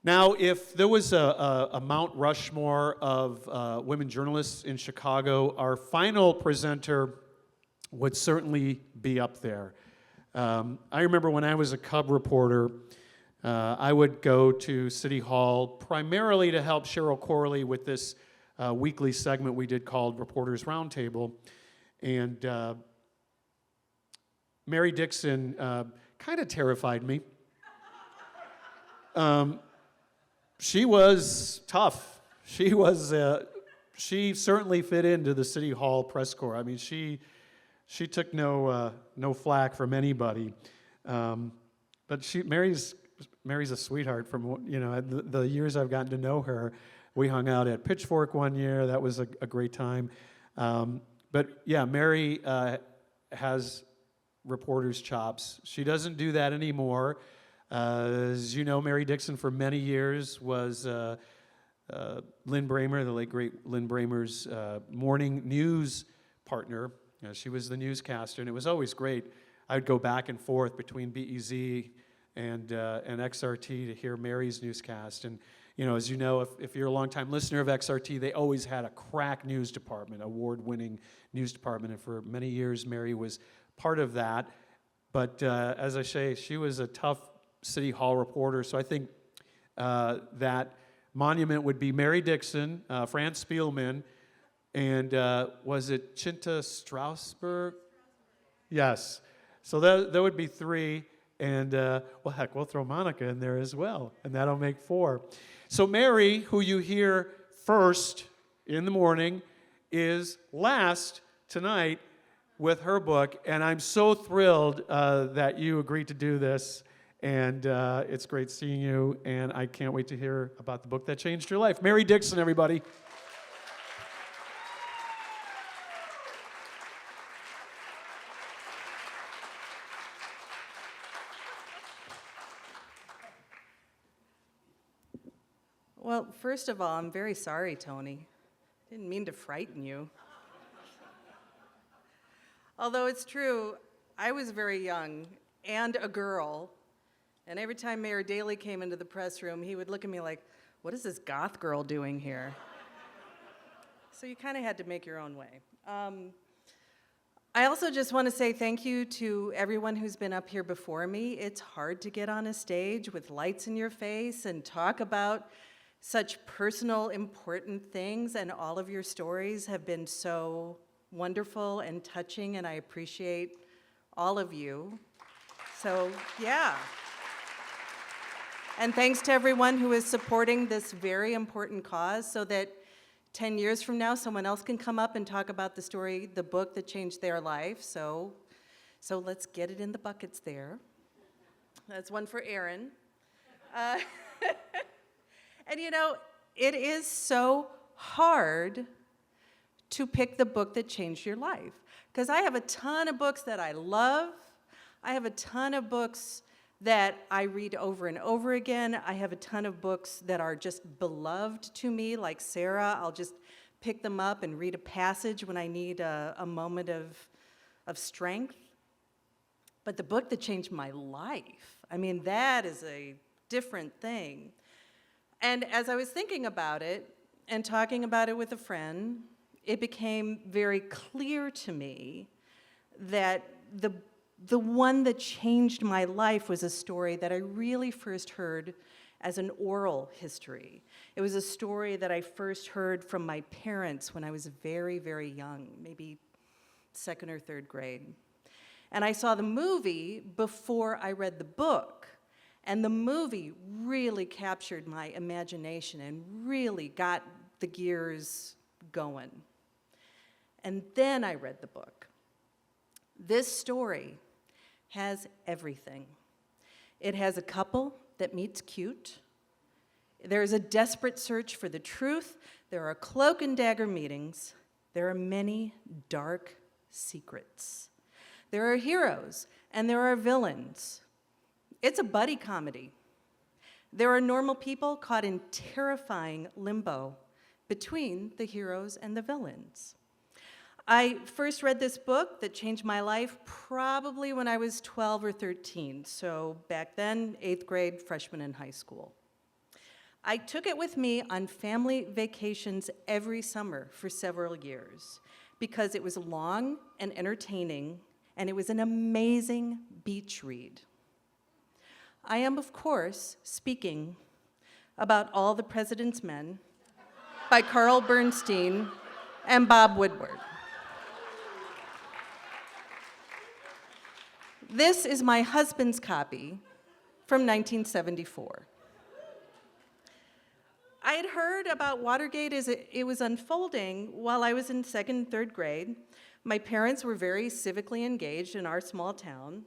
Now, if there was a Mount Rushmore of women journalists in Chicago, our final presenter would certainly be up there. I remember when I was a Cub reporter, I would go to City Hall primarily to help Cheryl Corley with this weekly segment we did called Reporters Roundtable. And Mary Dixon kind of terrified me. She was tough. She certainly fit into the City Hall press corps. I mean, she took no flack from anybody. But Mary's a sweetheart. From the years I've gotten to know her, we hung out at Pitchfork one year. That was a great time. But yeah, Mary has reporter's chops. She doesn't do that anymore. As you know, Mary Dixon for many years was Lynn Bramer, the late great Lynn Bramer's morning news partner. She was the newscaster, and it was always great. I'd go back and forth between BEZ and XRT to hear Mary's newscast. And as you know, if you're a longtime listener of XRT, they always had a crack news department, award-winning news department, and for many years, Mary was part of that. But as I say, she was a tough City Hall reporter, so I think that monument would be Mary Dixon, Franz Spielman, and was it Chinta Strausberg? Yes. So that would be 3, and well, heck, we'll throw Monica in there as well, and that'll make 4. So Mary, who you hear first in the morning, is last tonight with her book, and I'm so thrilled that you agreed to do this. And it's great seeing you, and I can't wait to hear about the book that changed your life. Mary Dixon, everybody. Well, first of all, I'm very sorry, Tony. Didn't mean to frighten you. Although it's true, I was very young and a girl. And every time Mayor Daley came into the press room, he would look at me like, what is this goth girl doing here? So you kind of had to make your own way. I also just want to say thank you to everyone who's been up here before me. It's hard to get on a stage with lights in your face and talk about such personal, important things, and all of your stories have been so wonderful and touching, and I appreciate all of you. So, yeah. And thanks to everyone who is supporting this very important cause so that 10 years from now, someone else can come up and talk about the story, the book that changed their life. So let's get it in the buckets there. That's one for Aaron. And it is so hard to pick the book that changed your life. Because I have a ton of books that I love. I have a ton of books that I read over and over again. I have a ton of books that are just beloved to me, like Sarah. I'll just pick them up and read a passage when I need a moment of strength. But the book that changed my life, I mean, that is a different thing. And as I was thinking about it and talking about it with a friend, it became very clear to me that the one that changed my life was a story that I really first heard as an oral history. It was a story that I first heard from my parents when I was very, very young, maybe 2nd or 3rd grade. And I saw the movie before I read the book. And the movie really captured my imagination and really got the gears going. And then I read the book. This story has everything. It has a couple that meets cute. There is a desperate search for the truth. There are cloak and dagger meetings. There are many dark secrets. There are heroes and there are villains. It's a buddy comedy. There are normal people caught in terrifying limbo between the heroes and the villains. I first read this book that changed my life probably when I was 12 or 13, so back then, 8th grade, freshman in high school. I took it with me on family vacations every summer for several years because it was long and entertaining, and it was an amazing beach read. I am, of course, speaking about All the President's Men by Carl Bernstein and Bob Woodward. This is my husband's copy from 1974. I had heard about Watergate as it was unfolding while I was in second and third grade. My parents were very civically engaged in our small town.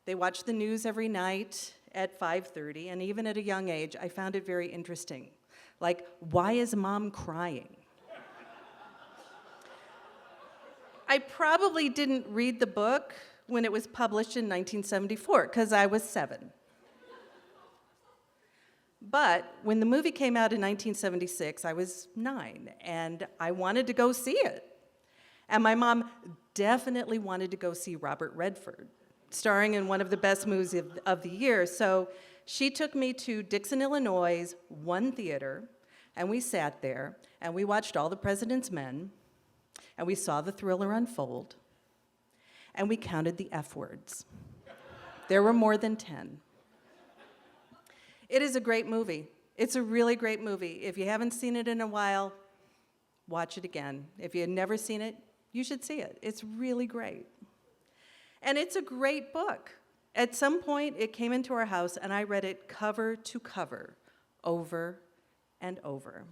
They watched the news every night at 5:30, and even at a young age, I found it very interesting. Like, why is mom crying? I probably didn't read the book when it was published in 1974, because I was 7. But when the movie came out in 1976, I was 9, and I wanted to go see it. And my mom definitely wanted to go see Robert Redford, starring in one of the best movies of the year. So she took me to Dixon, Illinois' one theater, and we sat there, and we watched All the President's Men, and we saw the thriller unfold, and we counted the F words. There were more than 10. It is a great movie. It's a really great movie. If you haven't seen it in a while, watch it again. If you've never seen it, you should see it. It's really great. And it's a great book. At some point, it came into our house, and I read it cover to cover, over and over.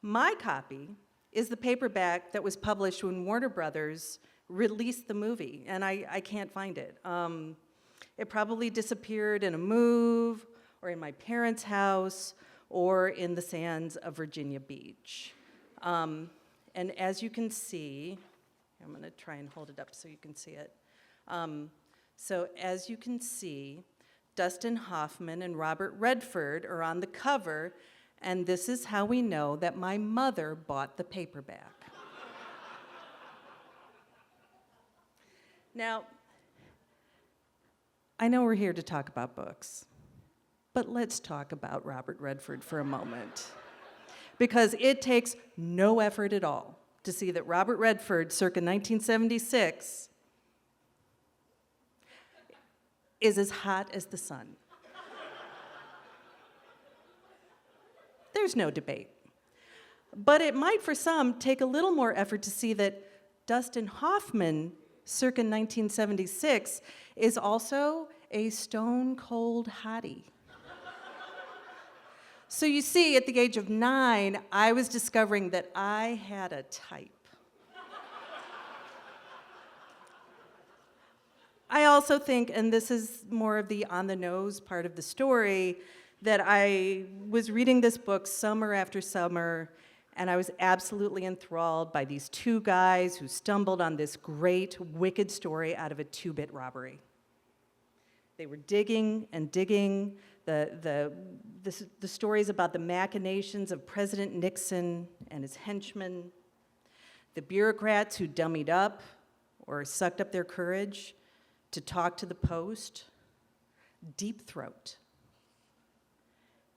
My copy is the paperback that was published when Warner Brothers released the movie, and I can't find it. It probably disappeared in a move, or in my parents' house, or in the sands of Virginia Beach. And as you can see, I'm gonna try and hold it up so you can see it. So as you can see, Dustin Hoffman and Robert Redford are on the cover, and this is how we know that my mother bought the paperback. Now, I know we're here to talk about books, but let's talk about Robert Redford for a moment, because it takes no effort at all to see that Robert Redford, circa 1976, is as hot as the sun. There's no debate. But it might, for some, take a little more effort to see that Dustin Hoffman, circa 1976, is also a stone-cold hottie. So you see, at the age of 9, I was discovering that I had a type. I also think, and this is more of the on-the-nose part of the story, that I was reading this book summer after summer, and I was absolutely enthralled by these two guys who stumbled on this great, wicked story out of a 2-bit robbery. They were digging and digging. The stories about the machinations of President Nixon and his henchmen, the bureaucrats who dummied up or sucked up their courage to talk to the Post. Deep Throat.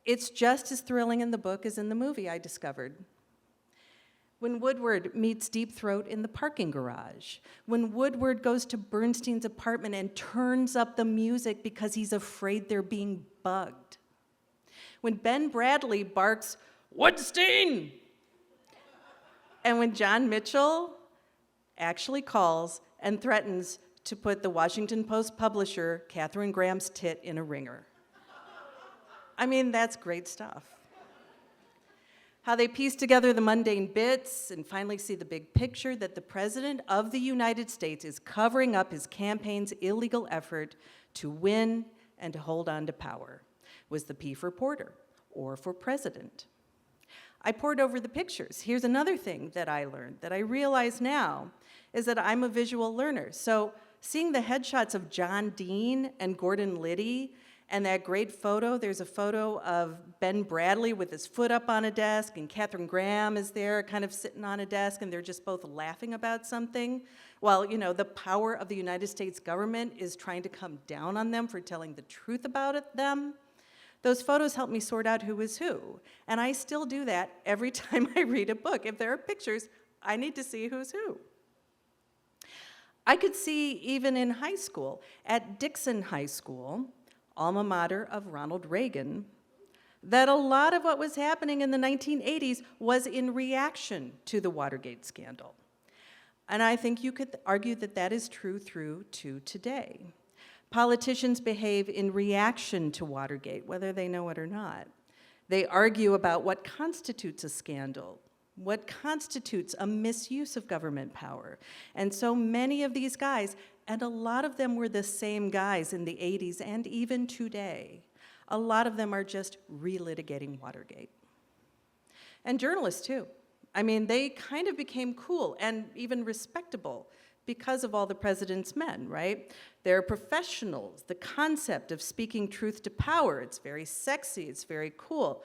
It's just as thrilling in the book as in the movie, I discovered. When Woodward meets Deep Throat in the parking garage, when Woodward goes to Bernstein's apartment and turns up the music because he's afraid they're being bugged, when Ben Bradley barks, "Woodstein!" and when John Mitchell actually calls and threatens to put the Washington Post publisher, Katharine Graham's tit in a ringer. I mean, that's great stuff. How they piece together the mundane bits and finally see the big picture that the President of the United States is covering up his campaign's illegal effort to win and to hold on to power. Was the P for Porter or for President? I pored over the pictures. Here's another thing that I learned, that I realize now, is that I'm a visual learner. So seeing the headshots of John Dean and Gordon Liddy, and that great photo, there's a photo of Ben Bradley with his foot up on a desk, and Katharine Graham is there kind of sitting on a desk, and they're just both laughing about something. While, you know, the power of the United States government is trying to come down on them for telling the truth about them. Those photos help me sort out who is who, and I still do that every time I read a book. If there are pictures, I need to see who's who. I could see even in high school, at Dixon High School, alma mater of Ronald Reagan, that a lot of what was happening in the 1980s was in reaction to the Watergate scandal. And I think you could argue that that is true through to today. Politicians behave in reaction to Watergate, whether they know it or not. They argue about what constitutes a scandal, what constitutes a misuse of government power. And so many of these guys, and a lot of them were the same guys in the 80s and even today, a lot of them are just relitigating Watergate. And journalists too. I mean, they kind of became cool and even respectable because of all the president's men, right? They're professionals. The concept of speaking truth to power, it's very sexy, it's very cool,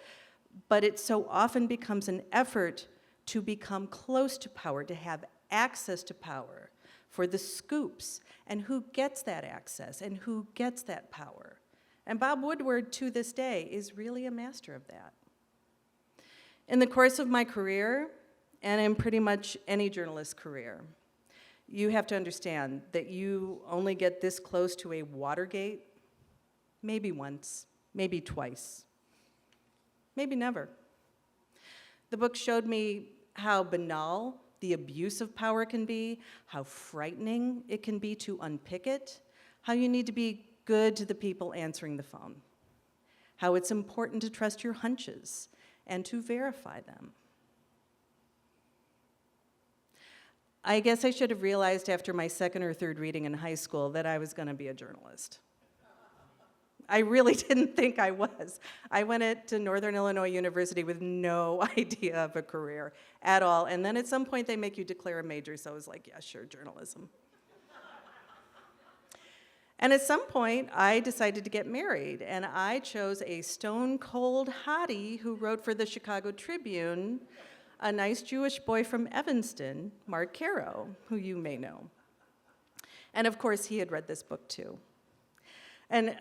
but it so often becomes an effort to become close to power, to have access to power, for the scoops, and who gets that access and who gets that power. And Bob Woodward, to this day, is really a master of that. In the course of my career, and in pretty much any journalist's career, you have to understand that you only get this close to a Watergate maybe once, maybe twice, maybe never. The book showed me how banal the abuse of power can be, how frightening it can be to unpick it, how you need to be good to the people answering the phone, how it's important to trust your hunches and to verify them. I guess I should have realized after my second or third reading in high school that I was going to be a journalist. I really didn't think I was. I went to Northern Illinois University with no idea of a career at all, and then at some point they make you declare a major, so I was like, yeah, sure, journalism. And at some point, I decided to get married, and I chose a stone-cold hottie who wrote for the Chicago Tribune, a nice Jewish boy from Evanston, Mark Caro, who you may know. And of course, he had read this book too. And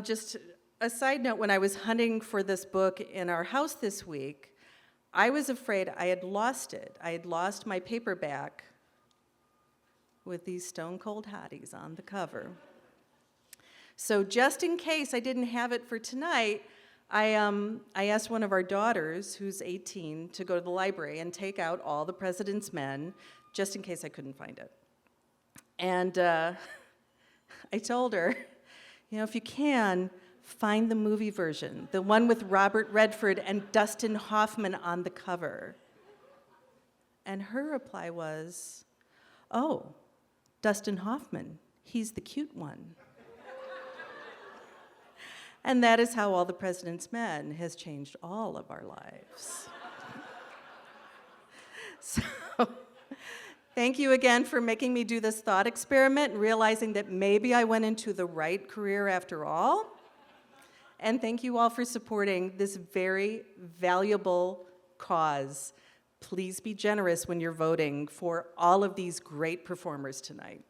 just a side note, when I was hunting for this book in our house this week, I was afraid I had lost it. I had lost my paperback with these stone-cold hotties on the cover. So just in case I didn't have it for tonight, I asked one of our daughters, who's 18, to go to the library and take out all the President's Men, just in case I couldn't find it. And I told her, you know, if you can, find the movie version, the one with Robert Redford and Dustin Hoffman on the cover. And her reply was, oh, Dustin Hoffman, he's the cute one. And that is how All the President's Men has changed all of our lives. So, thank you again for making me do this thought experiment and realizing that maybe I went into the right career after all. And thank you all for supporting this very valuable cause. Please be generous when you're voting for all of these great performers tonight.